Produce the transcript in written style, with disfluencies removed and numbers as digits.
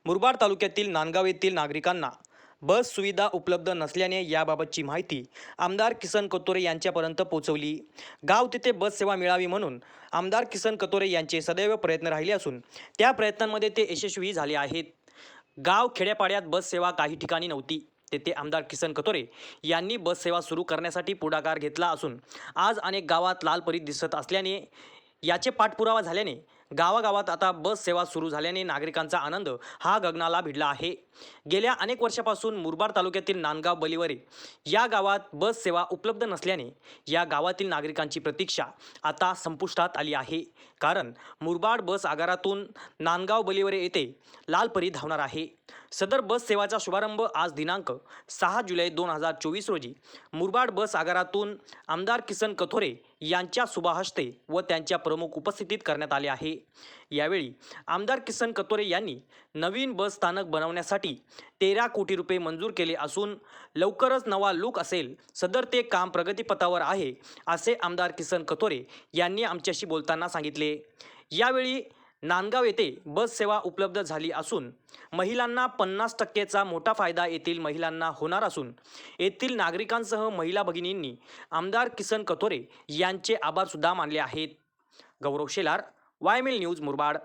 मुरबाड तालुक्यातील नांदगाव येथील नागरिकांना बस सुविधा उपलब्ध नसल्याने याबाबतची माहिती आमदार किसन कतोरे यांच्यापर्यंत पोहोचवली। गाव तिथे बस सेवा मिळावी म्हणून आमदार किसन कतोरे यांचे सदैव प्रयत्न राहिले असून त्या प्रयत्नांमध्ये ते यशस्वी झाले आहेत। गाव खेड्यापाड्यात बस सेवा काही ठिकाणी नव्हती, तेथे आमदार किसन कतोरे यांनी बस सेवा सुरू करण्यासाठी पुढाकार घेतला असून आज अनेक गावात लाल परी दिसत असल्याने याचे पाठपुरावा झाल्याने गावागावात आता बस सेवा सुरू झाल्याने नागरिकांचा आनंद हा गगनाला भिडला आहे। गेल्या अनेक वर्षापासून मुरबाड तालुक्यातील नांदगाव बलिवरे या गावात बस सेवा उपलब्ध नसल्याने या गावातील नागरिकांची प्रतीक्षा आता संपुष्टात आली आहे। कारण मुरबाड बस आगारातून नांदगाव बलिवरे येथे लाल परी धावणार आहे। सदर बस सेवाचा शुभारंभ आज दिनांक 6 जुलै 2024 रोजी मुरबाड बस आगारातून आमदार किसन कथोरे यांच्या शुभहस्ते व त्यांच्या प्रमुख उपस्थितीत करण्यात आले आहे। यावेळी आमदार किसन कतोरे यांनी नवीन बस स्थानक बनवण्यासाठी 13 कोटी रुपये मंजूर केले असून लवकरच नवा लूक असेल, सदर ते काम प्रगतीपथावर आहे असे आमदार किसन कतोरे यांनी आमच्याशी बोलताना सांगितले। यावेळी नांदगाव येथे बस सेवा उपलब्ध झाली असून महिलांना 50% मोठा फायदा येथील महिलांना होणार असून येथील नागरिकांसह महिला भगिनींनी आमदार किसन कतोरे यांचे आभार सुद्धा मानले आहेत। गौरव शेलार, YML न्यूज मुरबाड।